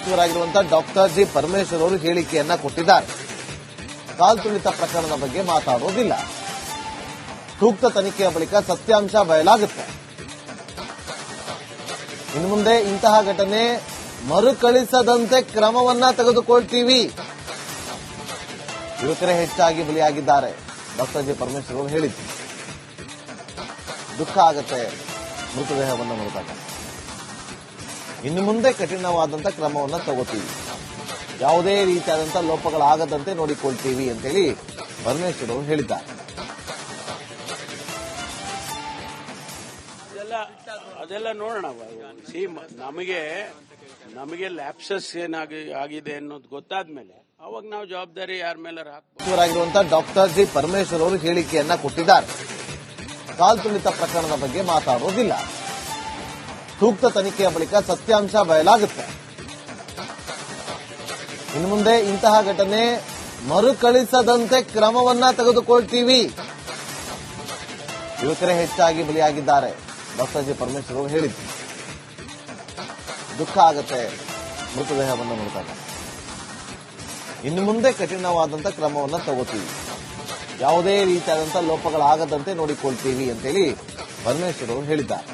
ಸಚಿವರಾಗಿರುವಂತಹ doctor G Parameshwar ಅವರು ಹೇಳಿಕೆಯನ್ನ ಕೊಟ್ಟಿದ್ದಾರೆ. ಕಾಲ್ತುಳಿತ ಪ್ರಕರಣದ ಬಗ್ಗೆ ಮಾತಾಡೋದಿಲ್ಲ. ಸೂಕ್ತ ತನಿಖೆಯ ಬಳಿಕ ಸತ್ಯಾಂಶ ಬಯಲಾಗುತ್ತೆ. ಇನ್ನು ಮುಂದೆ ಇಂತಹ ಘಟನೆ ಮರುಕಳಿಸದಂತೆ ಕ್ರಮವನ್ನ ತೆಗೆದುಕೊಳ್ತೀವಿ. ಯುವಕರೇ ಹೆಚ್ಚಾಗಿ ಬಲಿಯಾಗಿದ್ದಾರೆ. ಡಾಕ್ಟರ್ ಜಿ ಪರಮೇಶ್ವರ್ ಅವರು ಹೇಳಿದ್ರು. ದುಃಖ ಆಗುತ್ತೆ ಮೃತದೇಹವನ್ನು ನೋಡಿದಾಗ. ಇನ್ನು ಮುಂದೆ ಕಠಿಣವಾದಂತಹ ಕ್ರಮವನ್ನು ತಗೋತೀವಿ. ಯಾವುದೇ ರೀತಿಯಾದಂತಹ ಲೋಪಗಳಾಗದಂತೆ ನೋಡಿಕೊಳ್ತೀವಿ ಅಂತೇಳಿ ಪರಮೇಶ್ವರ್ ಅವರು ಹೇಳಿದ್ದಾರೆ. ಅದೆಲ್ಲ ನೋಡೋಣ. ನಮಗೆ ಲ್ಯಾಪ್ಸಸ್ ಆಗಿದೆ ಅನ್ನೋದು ಗೊತ್ತಾದ್ಮೇಲೆ ಅವಾಗ ನಾವು ಜವಾಬ್ದಾರಿ ಯಾರ ಮೇಲೆ ಸಚಿವರಾಗಿರುವಂತಹ ಡಾಕ್ಟರ್ ಜಿ ಪರಮೇಶ್ವರ್ ಅವರು ಹೇಳಿಕೆಯನ್ನ ಕೊಟ್ಟಿದ್ದಾರೆ. ಕಾಲ್ತುಳಿತ ಪ್ರಕರಣದ ಬಗ್ಗೆ ಮಾತಾಡೋದಿಲ್ಲ. ಸೂಕ್ತ ತನಿಖೆಯ ಬಳಿಕ ಸತ್ಯಾಂಶ ಬಯಲಾಗುತ್ತೆ. ಇನ್ನು ಮುಂದೆ ಇಂತಹ ಘಟನೆ ಮರುಕಳಿಸದಂತೆ ಕ್ರಮವನ್ನ ತೆಗೆದುಕೊಳ್ತೀವಿ. ಯುವಕರೇ ಹೆಚ್ಚಾಗಿ ಬಲಿಯಾಗಿದ್ದಾರೆ. ಡಾಕ್ಟರ್ ಜಿ ಪರಮೇಶ್ವರ್ ಅವರು ಹೇಳಿದ್ರು. ದುಃಖ ಆಗುತ್ತೆ ಮೃತದೇಹವನ್ನು ನೋಡಿದಾಗ. ಇನ್ನು ಮುಂದೆ ಕಠಿಣವಾದಂತಹ ಕ್ರಮವನ್ನು ತಗೋತೀವಿ. ಯಾವುದೇ ರೀತಿಯಾದಂತಹ ಲೋಪಗಳಾಗದಂತೆ ನೋಡಿಕೊಳ್ತೀವಿ ಅಂತೇಳಿ ಪರಮೇಶ್ವರ್ ಅವರು ಹೇಳಿದ್ದಾರೆ.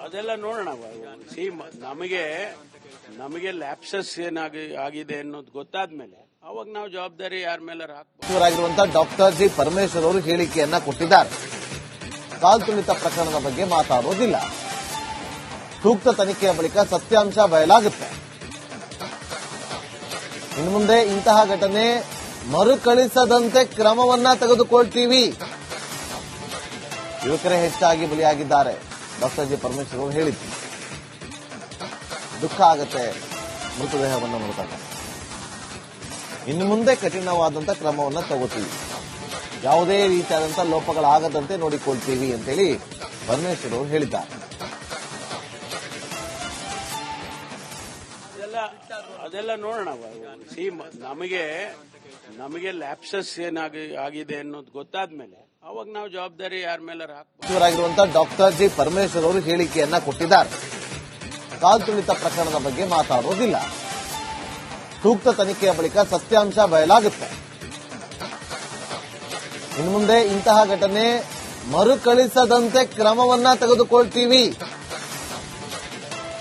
ಅದೆಲ್ಲ ನೋಡೋಣ. ನಮಗೆ ಲ್ಯಾಪ್ಸಸ್ ಆಗಿದೆ ಅನ್ನೋದು ಗೊತ್ತಾದ್ಮೇಲೆ ಅವಾಗ ನಾವು ಜವಾಬ್ದಾರಿ ಯಾರ ಮೇಲೆ ಸಚಿವರಾಗಿರುವಂತಹ ಡಾಕ್ಟರ್ ಜಿ ಪರಮೇಶ್ವರ್ ಅವರು ಹೇಳಿಕೆಯನ್ನ ಕೊಟ್ಟಿದ್ದಾರೆ. ಕಾಲ್ತುಳಿತ ಪ್ರಕರಣದ ಬಗ್ಗೆ ಮಾತಾಡೋದಿಲ್ಲ. ಸೂಕ್ತ ತನಿಖೆಯ ಬಳಿಕ ಸತ್ಯಾಂಶ ಬಯಲಾಗುತ್ತೆ. ಇನ್ನು ಮುಂದೆ ಇಂತಹ ಘಟನೆ ಮರುಕಳಿಸದಂತೆ ಕ್ರಮವನ್ನ ತೆಗೆದುಕೊಳ್ತೀವಿ. ಯುವಕರೇ ಹೆಚ್ಚಾಗಿ ಬಲಿಯಾಗಿದ್ದಾರೆ. ಡಾಕ್ಟರ್ ಜಿ ಪರಮೇಶ್ವರ್ ಅವರು ಹೇಳಿದ್ರು. ದುಃಖ ಆಗುತ್ತೆ ಮೃತದೇಹವನ್ನು ನೋಡಿದಾಗ. ಇನ್ನು ಮುಂದೆ ಕಠಿಣವಾದಂತಹ ಕ್ರಮವನ್ನು ತಗೋತೀವಿ. ಯಾವುದೇ ರೀತಿಯಾದಂತಹ ಲೋಪಗಳಾಗದಂತೆ ನೋಡಿಕೊಳ್ತೀವಿ ಅಂತೇಳಿ ಪರಮೇಶ್ವರ್ ಅವರು ಹೇಳಿದ್ದಾರೆ. ಅದೆಲ್ಲ ನೋಡೋಣ. ನಮಗೆ ಲ್ಯಾಪ್ಸಸ್ ಆಗಿದೆ ಅನ್ನೋದು ಗೊತ್ತಾದ್ಮೇಲೆ ಅವಾಗ ನಾವು ಜವಾಬ್ದಾರಿ ಯಾರ ಮೇಲೆ ಸಚಿವರಾಗಿರುವಂತಹ ಡಾಕ್ಟರ್ ಜಿ ಪರಮೇಶ್ವರ್ ಅವರು ಹೇಳಿಕೆಯನ್ನ ಕೊಟ್ಟಿದ್ದಾರೆ. ಕಾಲ್ತುಳಿತ ಪ್ರಕರಣದ ಬಗ್ಗೆ ಮಾತಾಡೋದಿಲ್ಲ. ಸೂಕ್ತ ತನಿಖೆಯ ಬಳಿಕ ಸತ್ಯಾಂಶ ಬಯಲಾಗುತ್ತೆ. ಇನ್ನು ಮುಂದೆ ಇಂತಹ ಘಟನೆ ಮರುಕಳಿಸದಂತೆ ಕ್ರಮವನ್ನ ತೆಗೆದುಕೊಳ್ತೀವಿ.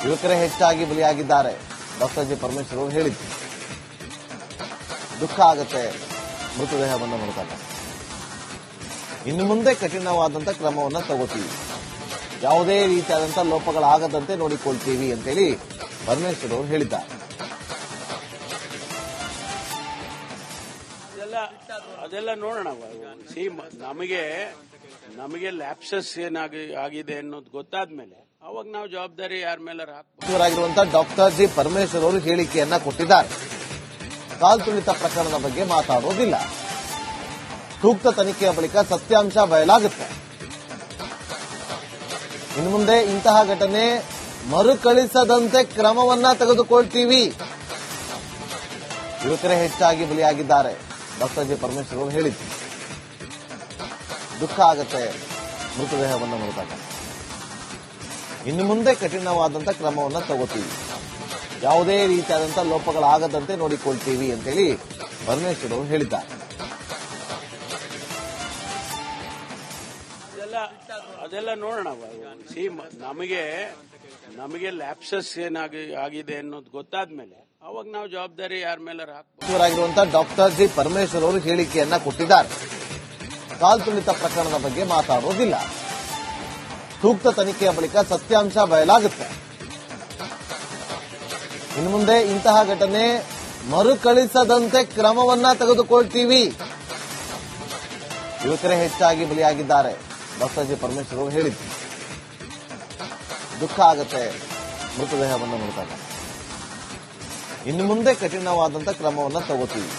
ಯುವಕರೇ ಹೆಚ್ಚಾಗಿ ಬಲಿಯಾಗಿದ್ದಾರೆ. ಡಾಕ್ಟರ್ ಜಿ ಪರಮೇಶ್ವರ್ ಅವರು ಹೇಳಿದ್ರು. ದುಃಖ ಆಗುತ್ತೆ ಮೃತದೇಹವನ್ನು ನೋಡಿದಾಗ. ಇನ್ನು ಮುಂದೆ ಕಠಿಣವಾದಂತಹ ಕ್ರಮವನ್ನು ತಗೋತೀವಿ. ಯಾವುದೇ ರೀತಿಯಾದಂತಹ ಲೋಪಗಳಾಗದಂತೆ ನೋಡಿಕೊಳ್ತೀವಿ ಅಂತೇಳಿ ಪರಮೇಶ್ವರ್ ಅವರು ಹೇಳಿದ್ದಾರೆ. ಅದೆಲ್ಲ ನೋಡೋಣ. ನಮಗೆ ಲ್ಯಾಪ್ಸಸ್ ಆಗಿದೆ ಅನ್ನೋದು ಗೊತ್ತಾದ್ಮೇಲೆ ಅವಾಗ ನಾವು ಜವಾಬ್ದಾರಿ ಯಾರ ಮೇಲೆ ಸಚಿವರಾಗಿರುವಂತಹ ಡಾಕ್ಟರ್ ಜಿ ಪರಮೇಶ್ವರ್ ಅವರು ಹೇಳಿಕೆಯನ್ನ ಕೊಟ್ಟಿದ್ದಾರೆ. ಕಾಲ್ತುಳಿತ ಪ್ರಕರಣದ ಬಗ್ಗೆ ಮಾತಾಡೋದಿಲ್ಲ. ಸೂಕ್ತ ತನಿಖೆಯ ಬಳಿಕ ಸತ್ಯಾಂಶ ಬಯಲಾಗುತ್ತೆ. ಇನ್ನು ಮುಂದೆ ಇಂತಹ ಘಟನೆ ಮರುಕಳಿಸದಂತೆ ಕ್ರಮವನ್ನ ತೆಗೆದುಕೊಳ್ತೀವಿ. ಯುವಕರೇ ಹೆಚ್ಚಾಗಿ ಬಲಿಯಾಗಿದ್ದಾರೆ. ಡಾಕ್ಟರ್ ಜಿ ಪರಮೇಶ್ವರ್ ಅವರು ಹೇಳಿದ್ರು. ದುಃಖ ಆಗುತ್ತೆ ಮೃತದೇಹವನ್ನು ನೋಡಿದಾಗ. ಇನ್ನು ಮುಂದೆ ಕಠಿಣವಾದಂತಹ ಕ್ರಮವನ್ನು ತಗೋತೀವಿ. ಯಾವುದೇ ರೀತಿಯಾದಂತಹ ಲೋಪಗಳಾಗದಂತೆ ನೋಡಿಕೊಳ್ತೀವಿ ಅಂತೇಳಿ ಪರಮೇಶ್ವರ್ ಅವರು ಹೇಳಿದ್ದಾರೆ. ಅದೆಲ್ಲ ನೋಡೋಣ. ನಮಗೆ ಲ್ಯಾಪ್ಸಸ್ ಆಗಿದೆ ಅನ್ನೋದು ಗೊತ್ತಾದ್ಮೇಲೆ ಅವಾಗ ನಾವು ಜವಾಬ್ದಾರಿ ಯಾರ ಮೇಲೆ ಸಚಿವರಾಗಿರುವಂತಹ ಡಾಕ್ಟರ್ ಜಿ ಪರಮೇಶ್ವರ್ ಅವರು ಹೇಳಿಕೆಯನ್ನ ಕೊಟ್ಟಿದ್ದಾರೆ. ಕಾಲ್ತುಳಿತ ಪ್ರಕರಣದ ಬಗ್ಗೆ ಮಾತಾಡೋದಿಲ್ಲ. ಸೂಕ್ತ ತನಿಖೆಯ ಬಳಿಕ ಸತ್ಯಾಂಶ ಬಯಲಾಗುತ್ತೆ. ಇನ್ನು ಮುಂದೆ ಇಂತಹ ಘಟನೆ ಮರುಕಳಿಸದಂತೆ ಕ್ರಮವನ್ನ ತೆಗೆದುಕೊಳ್ತೀವಿ. ಯುವಕರೇ ಹೆಚ್ಚಾಗಿ ಬಲಿಯಾಗಿದ್ದಾರೆ. ಡಾಕ್ಟರ್ ಜಿ ಪರಮೇಶ್ವರ್ ಅವರು ಹೇಳಿದ್ರು. ದುಃಖ ಆಗುತ್ತೆ ಮೃತದೇಹವನ್ನು ನೋಡಿದಾಗ. ಇನ್ನು ಮುಂದೆ ಕಠಿಣವಾದಂತಹ ಕ್ರಮವನ್ನು ತಗೋತೀವಿ.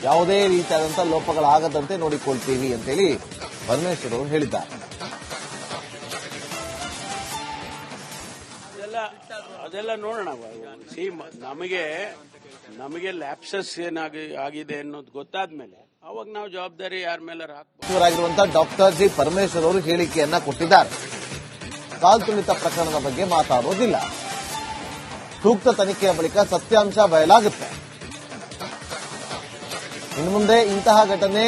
ಯಾವುದೇ ರೀತಿಯಾದಂತಹ ಲೋಪಗಳಾಗದಂತೆ ನೋಡಿಕೊಳ್ತೀವಿ ಅಂತೇಳಿ ಪರಮೇಶ್ವರ್ ಅವರು ಹೇಳಿದ್ದಾರೆ. ಅದೆಲ್ಲ ನೋಡೋಣ. ನಮಗೆ ಲ್ಯಾಪ್ಸಸ್ ಆಗಿದೆ ಅನ್ನೋದು ಗೊತ್ತಾದ್ಮೇಲೆ ಅವಾಗ ನಾವು ಜವಾಬ್ದಾರಿ ಯಾರ ಮೇಲೆ ಸಚಿವರಾಗಿರುವಂತಹ ಡಾಕ್ಟರ್ ಜಿ ಪರಮೇಶ್ವರ್ ಅವರು ಹೇಳಿಕೆಯನ್ನ ಕೊಟ್ಟಿದ್ದಾರೆ. ಕಾಲ್ತುಳಿತ ಪ್ರಕರಣದ ಬಗ್ಗೆ ಮಾತಾಡೋದಿಲ್ಲ. ಸೂಕ್ತ ತನಿಖೆಯ ಬಳಿಕ ಸತ್ಯಾಂಶ ಬಯಲಾಗುತ್ತೆ. ಇನ್ನು ಮುಂದೆ ಇಂತಹ ಘಟನೆ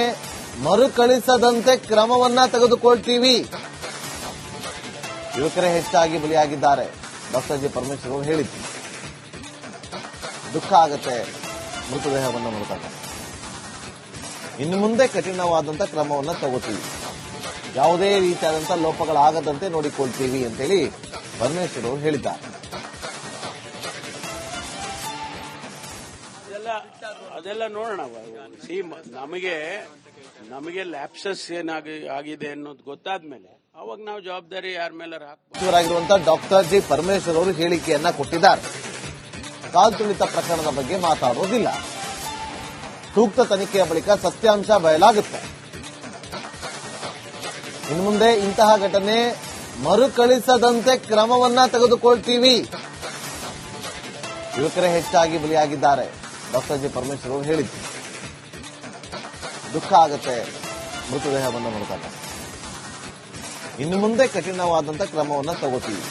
ಮರುಕಳಿಸದಂತೆ ಕ್ರಮವನ್ನ ತೆಗೆದುಕೊಳ್ತೀವಿ. ಯುವಕರೇ ಹೆಚ್ಚಾಗಿ ಬಲಿಯಾಗಿದ್ದಾರೆ. ಡಾಕ್ಟರ್ ಜಿ ಪರಮೇಶ್ವರ್ ಅವರು ಹೇಳಿದ್ರು. ದುಃಖ ಆಗತ್ತೆ ಮೃತದೇಹವನ್ನು ನೋಡಿದಾಗ. ಇನ್ನು ಮುಂದೆ ಕಠಿಣವಾದಂತಹ ಕ್ರಮವನ್ನ ತಗೋತೀವಿ. ಯಾವುದೇ ರೀತಿಯಾದಂತಹ ಲೋಪಗಳಾಗದಂತೆ ನೋಡಿಕೊಳ್ತೀವಿ ಅಂತೇಳಿ ಪರಮೇಶ್ವರ್ ಅವರು ಹೇಳಿದ್ದಾರೆ. ಅದೆಲ್ಲ ನೋಡೋಣ. ನಮಗೆ ಲ್ಯಾಪ್ಸಸ್ ಆಗಿದೆ ಅನ್ನೋದು ಗೊತ್ತಾದ್ಮೇಲೆ ಅವಾಗ ನಾವು ಜವಾಬ್ದಾರಿ ಯಾರ ಮೇಲೆ ಹಾಕ್ತೀವಿ. ಡಾಕ್ಟರ್ ಜಿ ಪರಮೇಶ್ವರ್ ಅವರು ಹೇಳಿಕೆಯನ್ನ ಕೊಟ್ಟಿದ್ದಾರೆ. ಕಾಲ್ತುಳಿತ ಪ್ರಕರಣದ ಬಗ್ಗೆ ಮಾತಾಡೋದಿಲ್ಲ. ಸೂಕ್ತ ತನಿಖೆಯ ಬಳಿಕ ಸತ್ಯಾಂಶ ಬಯಲಾಗುತ್ತೆ. ಇನ್ನು ಮುಂದೆ ಇಂತಹ ಘಟನೆ ಮರುಕಳಿಸದಂತೆ ಕ್ರಮವನ್ನ ತೆಗೆದುಕೊಳ್ತೀವಿ. ಯುವಕರೇ ಹೆಚ್ಚಾಗಿ ಬಲಿಯಾಗಿದ್ದಾರೆ. ಡಾಕ್ಟರ್ ಜಿ ಪರಮೇಶ್ವರ್ ಅವರು ಹೇಳಿದ್ರು. ದುಃಖ ಆಗತ್ತೆ ಮೃತದೇಹವನ್ನು ನೋಡಿದಾಗ. ಇನ್ನು ಮುಂದೆ ಕಠಿಣವಾದಂತಹ ಕ್ರಮವನ್ನ ತಗೋತೀವಿ.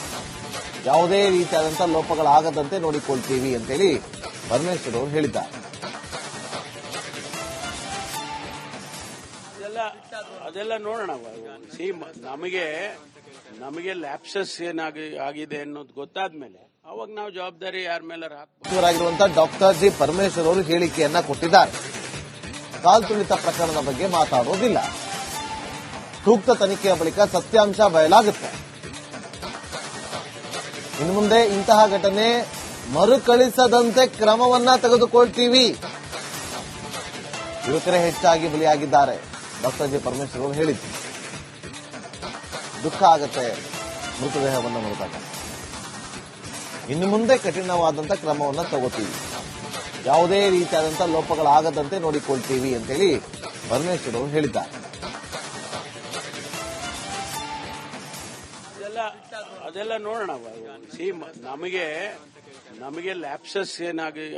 ಯಾವುದೇ ರೀತಿಯಾದಂತಹ ಲೋಪಗಳಾಗದಂತೆ ನೋಡಿಕೊಳ್ತೀವಿ ಅಂತೇಳಿ ಪರಮೇಶ್ವರ್ ಅವರು ಹೇಳಿದ್ದಾರೆ. ಅದೆಲ್ಲ ನೋಡೋಣ. ನಮಗೆ ಲ್ಯಾಪ್ಸಸ್ ಆಗಿದೆ ಅನ್ನೋದು ಗೊತ್ತಾದ್ಮೇಲೆ ಅವಾಗ ನಾವು ಜವಾಬ್ದಾರಿ ಯಾರ ಮೇಲೆ ಹಾಕ್ತೀವಿ. ಡಾಕ್ಟರ್ ಜಿ ಪರಮೇಶ್ವರ್ ಅವರು ಹೇಳಿಕೆಯನ್ನ ಕೊಟ್ಟಿದ್ದಾರೆ. ಕಾಲ್ತುಳಿತ ಪ್ರಕರಣದ ಬಗ್ಗೆ ಮಾತಾಡೋದಿಲ್ಲ. ಸೂಕ್ತ ತನಿಖೆಯ ಬಳಿಕ ಸತ್ಯಾಂಶ ಬಯಲಾಗುತ್ತೆ. ಇನ್ನು ಮುಂದೆ ಇಂತಹ ಘಟನೆ ಮರುಕಳಿಸದಂತೆ ಕ್ರಮವನ್ನ ತೆಗೆದುಕೊಳ್ತೀವಿ. ಯುವಕರೇ ಹೆಚ್ಚಾಗಿ ಬಲಿಯಾಗಿದ್ದಾರೆ. ಡಾಕ್ಟರ್ ಜಿ ಪರಮೇಶ್ವರ್ ಅವರು ಹೇಳಿದ್ರು. ದುಃಖ ಆಗತ್ತೆ ಮೃತದೇಹವನ್ನು ನೋಡಿದಾಗ. ಇನ್ನು ಮುಂದೆ ಕಠಿಣವಾದಂತಹ ಕ್ರಮವನ್ನ ತಗೋತೀವಿ. ಯಾವುದೇ ರೀತಿಯಾದಂತಹ ಲೋಪಗಳಾಗದಂತೆ ನೋಡಿಕೊಳ್ತೀವಿ ಅಂತೇಳಿ ಪರಮೇಶ್ವರ್ ಅವರು ಹೇಳಿದ್ದಾರೆ. ಅದೆಲ್ಲ ನೋಡೋಣ. ನಮಗೆ ಲ್ಯಾಪ್ಸಸ್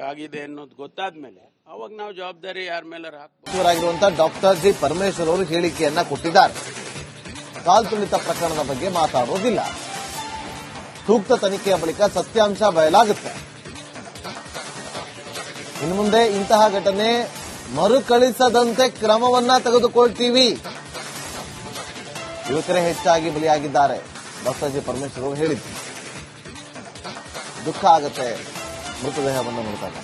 ಆಗಿದೆ ಅನ್ನೋದು ಗೊತ್ತಾದ್ಮೇಲೆ ಅವಾಗ ನಾವು ಜವಾಬ್ದಾರಿ ಯಾರ ಮೇಲೆ ಹಾಕ್ತೀವಿ. ಡಾಕ್ಟರ್ ಜಿ ಪರಮೇಶ್ವರ್ ಅವರು ಹೇಳಿಕೆಯನ್ನ ಕೊಟ್ಟಿದ್ದಾರೆ. ಕಾಲ್ತುಳಿತ ಪ್ರಕರಣದ ಬಗ್ಗೆ ಮಾತಾಡೋದಿಲ್ಲ. ಸೂಕ್ತ ತನಿಖೆಯ ಬಳಿಕ ಸತ್ಯಾಂಶ ಬಯಲಾಗುತ್ತೆ. ಇನ್ನು ಮುಂದೆ ಇಂತಹ ಘಟನೆ ಮರುಕಳಿಸದಂತೆ ಕ್ರಮವನ್ನ ತೆಗೆದುಕೊಳ್ತೀವಿ. ಯುವಕರೇ ಹೆಚ್ಚಾಗಿ ಬಲಿಯಾಗಿದ್ದಾರೆ. ಡಾಕ್ಟರ್ ಜಿ ಪರಮೇಶ್ವರ್ ಅವರು ಹೇಳಿದ್ರು. ದುಃಖ ಆಗತ್ತೆ ಮೃತದೇಹವನ್ನು ನೋಡಿದಾಗ.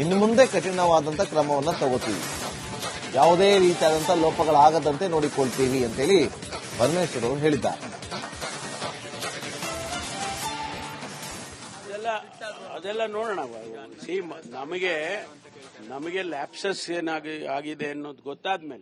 ಇನ್ನು ಮುಂದೆ ಕಠಿಣವಾದಂತಹ ಕ್ರಮವನ್ನ ತಗೋತೀವಿ. ಯಾವುದೇ ರೀತಿಯಾದಂತಹ ಲೋಪಗಳಾಗದಂತೆ ನೋಡಿಕೊಳ್ತೀವಿ ಅಂತೇಳಿ ಪರಮೇಶ್ವರ್ ಅವರು ಹೇಳಿದ್ದಾರೆ. ಅದೆಲ್ಲ ನೋಡೋಣ. ನಮಗೆ ಲ್ಯಾಪ್ಸಸ್ ಆಗಿದೆ ಅನ್ನೋದು ಗೊತ್ತಾದ್ಮೇಲೆ